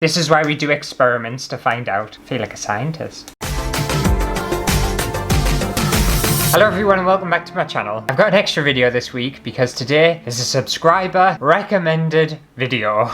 This is why we do experiments to find out. I feel like a scientist. Hello everyone and welcome back to my channel. I've got an extra video this week because today is a subscriber recommended video.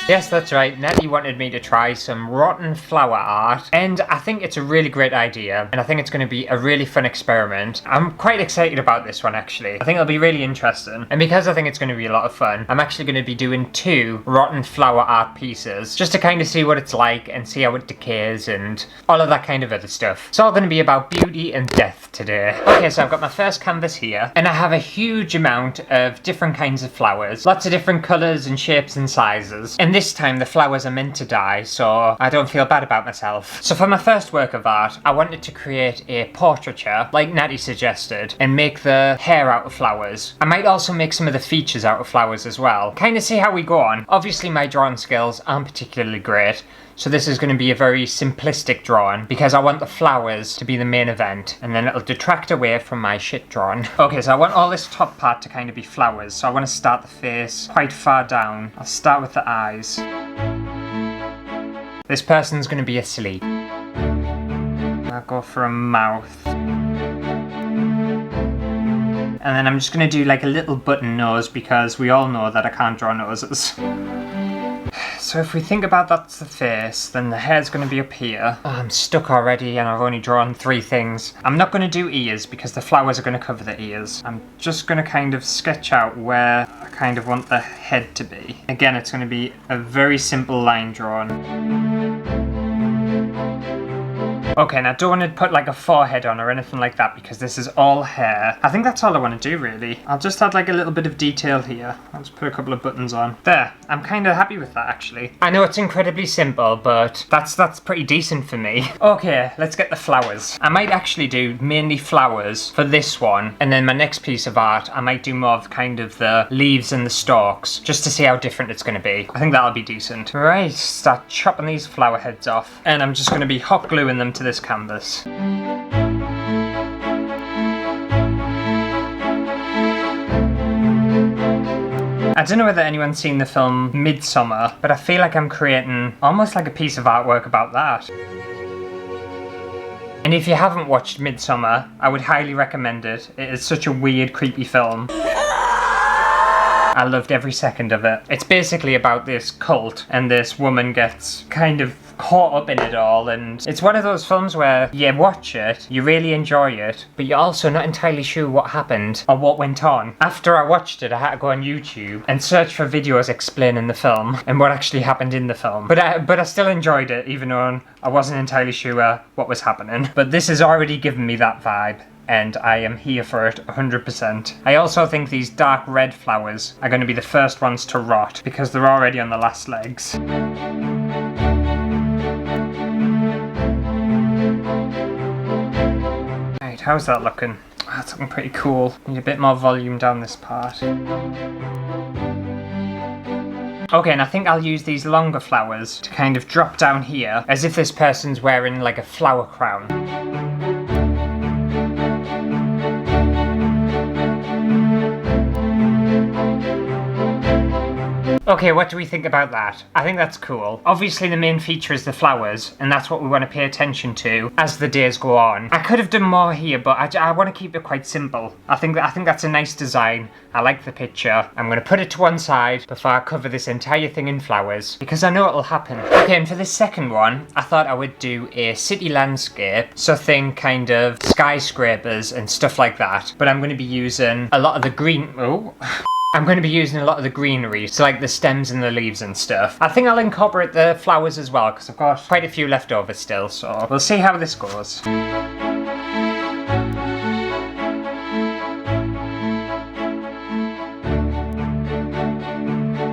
Yes, that's right, Nettie wanted me to try some rotten flower art, and I think it's a really great idea, and I think it's going to be a really fun experiment. I'm quite excited about this one actually. I think it'll be really interesting, and because I think it's going to be a lot of fun, I'm actually going to be doing 2 rotten flower art pieces, just to kind of see what it's like and see how it decays and all of that kind of other stuff. It's all going to be about beauty and death today. Okay, so I've got my first canvas here, and I have a huge amount of different kinds of flowers, lots of different colours and shapes and sizes, and this time the flowers are meant to die, so I don't feel bad about myself. So for my first work of art, I wanted to create a portraiture, like Natty suggested, and make the hair out of flowers. I might also make some of the features out of flowers as well. Kind of see how we go on. Obviously my drawing skills aren't particularly great, so this is going to be a very simplistic drawing because I want the flowers to be the main event, and then it'll detract away from my shit drawing. Okay, so I want all this top part to kind of be flowers, so I want to start the face quite far down. I'll start with the eyes. This person's going to be asleep. I'll go for a mouth. And then I'm just going to do like a little button nose because we all know that I can't draw noses. So if we think about that's the face, then the hair's going to be up here. Oh, I'm stuck already and I've only drawn 3 things. I'm not going to do ears because the flowers are going to cover the ears. I'm just going to kind of sketch out where I kind of want the head to be. Again, it's going to be a very simple line drawing. Okay, and I don't want to put like a forehead on or anything like that because this is all hair. I think that's all I want to do really. I'll just add like a little bit of detail here. I'll just put a couple of buttons on. There, I'm kind of happy with that actually. I know it's incredibly simple, but that's pretty decent for me. Okay, let's get the flowers. I might actually do mainly flowers for this one, and then my next piece of art, I might do more of kind of the leaves and the stalks, just to see how different it's going to be. I think that'll be decent. Right, start chopping these flower heads off, and I'm just going to be hot gluing them to this canvas. I don't know whether anyone's seen the film Midsommar, but I feel like I'm creating almost like a piece of artwork about that. And if you haven't watched Midsommar, I would highly recommend it. It is such a weird, creepy film. I loved every second of it. It's basically about this cult, and this woman gets kind of caught up in it all, and it's one of those films where you watch it, you really enjoy it, but you're also not entirely sure what happened or what went on. After I watched it, I had to go on YouTube and search for videos explaining the film and what actually happened in the film. But I still enjoyed it, even though I wasn't entirely sure what was happening. But this has already given me that vibe, and I am here for it 100%. I also think these dark red flowers are going to be the first ones to rot because they're already on the last legs. Right, how's that looking? That's looking pretty cool. Need a bit more volume down this part. Okay, and I think I'll use these longer flowers to kind of drop down here as if this person's wearing like a flower crown. Okay, what do we think about that? I think that's cool. Obviously the main feature is the flowers, and that's what we want to pay attention to as the days go on. I could have done more here, but I want to keep it quite simple. I think that's a nice design. I like the picture. I'm going to put it to one side before I cover this entire thing in flowers, because I know it'll happen. Okay, and for this second one, I thought I would do a city landscape, so think kind of skyscrapers and stuff like that. But I'm going to be using a lot of the green... I'm going to be using a lot of the greenery, so like the stems and the leaves and stuff. I think I'll incorporate the flowers as well, because I've got quite a few left over still, so we'll see how this goes.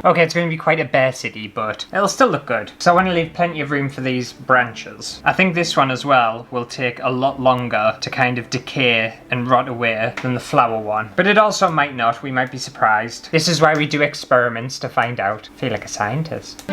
Okay, it's going to be quite a bare city, but it'll still look good. So I want to leave plenty of room for these branches. I think this one as well will take a lot longer to kind of decay and rot away than the flower one. But it also might not, we might be surprised. This is why we do experiments to find out. I feel like a scientist.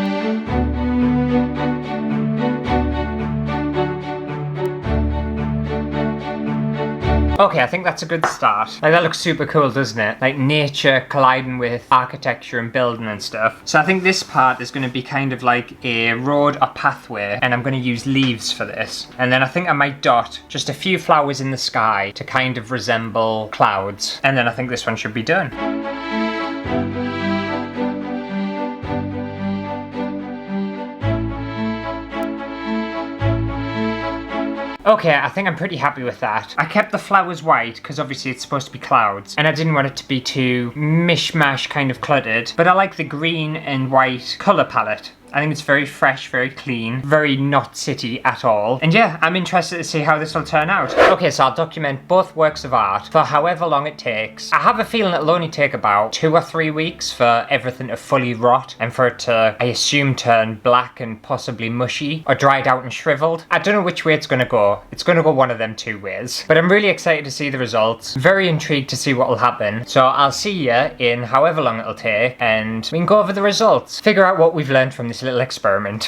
Okay, I think that's a good start. Like, that looks super cool, doesn't it? Like nature colliding with architecture and building and stuff. So I think this part is going to be kind of like a road or pathway, and I'm going to use leaves for this. And then I think I might dot just a few flowers in the sky to kind of resemble clouds. And then I think this one should be done. Okay, I think I'm pretty happy with that. I kept the flowers white because obviously it's supposed to be clouds, and I didn't want it to be too mishmash kind of cluttered, but I like the green and white colour palette. I think it's very fresh, very clean, very not city at all. And yeah, I'm interested to see how this will turn out. Okay, so I'll document both works of art for however long it takes. I have a feeling it'll only take about 2 or 3 weeks for everything to fully rot and for it to, I assume, turn black and possibly mushy or dried out and shriveled. I don't know which way it's gonna go. It's gonna go one of them 2 ways. But I'm really excited to see the results. Very intrigued to see what will happen. So I'll see you in however long it'll take, and we can go over the results. Figure out what we've learned from this little experiment.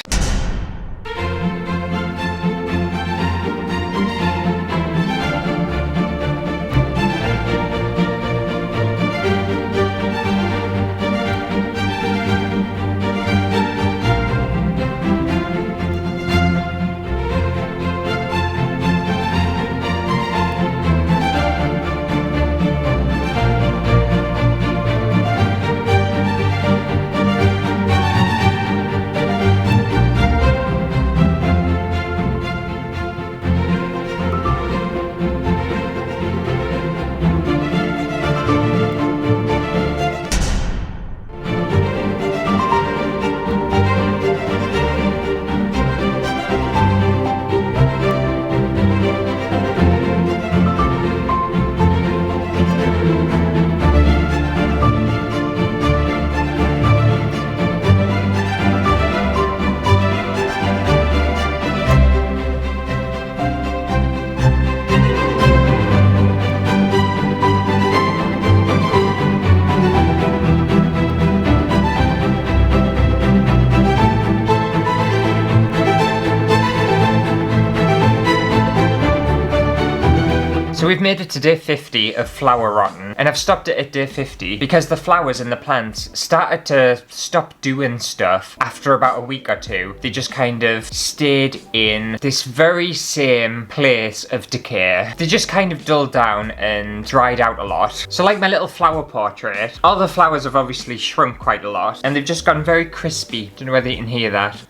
So we've made it to day 50 of flower rotten, and I've stopped it at day 50 because the flowers and the plants started to stop doing stuff after about a week or 2. They just kind of stayed in this very same place of decay. They just kind of dulled down and dried out a lot. So like my little flower portrait, all the flowers have obviously shrunk quite a lot, and they've just gone very crispy. Don't know whether you can hear that.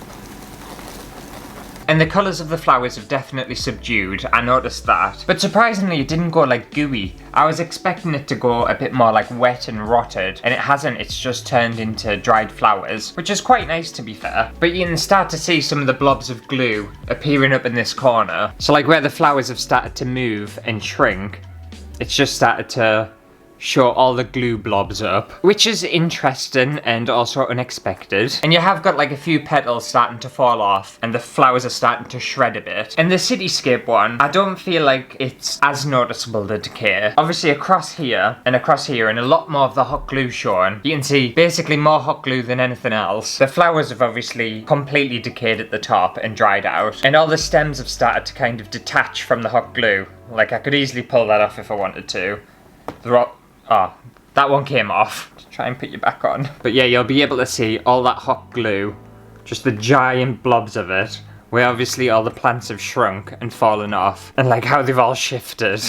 And the colours of the flowers have definitely subdued, I noticed that. But surprisingly, it didn't go like gooey. I was expecting it to go a bit more like wet and rotted, and it hasn't, it's just turned into dried flowers, which is quite nice to be fair. But you can start to see some of the blobs of glue appearing up in this corner. So like where the flowers have started to move and shrink, it's just started to show all the glue blobs up, which is interesting and also unexpected. And you have got like a few petals starting to fall off, and the flowers are starting to shred a bit. And the cityscape one, I don't feel like it's as noticeable, the decay. Obviously across here and a lot more of the hot glue shown. You can see basically more hot glue than anything else. The flowers have obviously completely decayed at the top and dried out, and all the stems have started to kind of detach from the hot glue. Like I could easily pull that off if I wanted to. Oh, that one came off. Try and put you back on. But yeah, you'll be able to see all that hot glue, just the giant blobs of it, where obviously all the plants have shrunk and fallen off, and like how they've all shifted.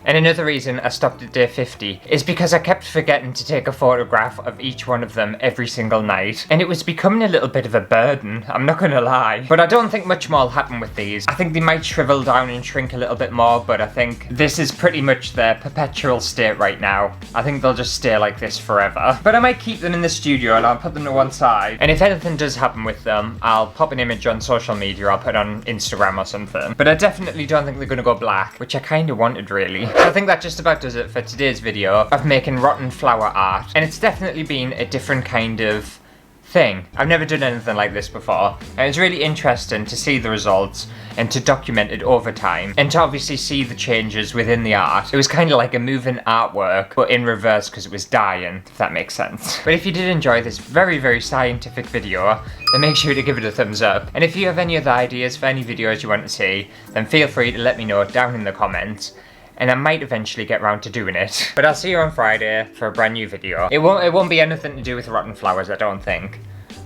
And another reason I stopped at day 50 is because I kept forgetting to take a photograph of each one of them every single night, and it was becoming a little bit of a burden, I'm not gonna lie. But I don't think much more will happen with these. I think they might shrivel down and shrink a little bit more, but I think this is pretty much their perpetual state right now. I think they'll just stay like this forever. But I might keep them in the studio and I'll put them to one side. And if anything does happen with them, I'll pop an image on social media, I'll put it on Instagram or something. But I definitely don't think they're gonna go black, which I kind of wanted really. So I think that just about does it for today's video of making rotten flower art, and it's definitely been a different kind of thing. I've never done anything like this before, and it's really interesting to see the results and to document it over time and to obviously see the changes within the art. It was kind of like a moving artwork but in reverse because it was dying, if that makes sense. But if you did enjoy this very, very scientific video, then make sure to give it a thumbs up. And if you have any other ideas for any videos you want to see, then feel free to let me know down in the comments. and I might eventually get around to doing it. But I'll see you on Friday for a brand new video. It won't be anything to do with rotten flowers, I don't think.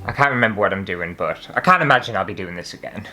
I can't remember what I'm doing, but I can't imagine I'll be doing this again.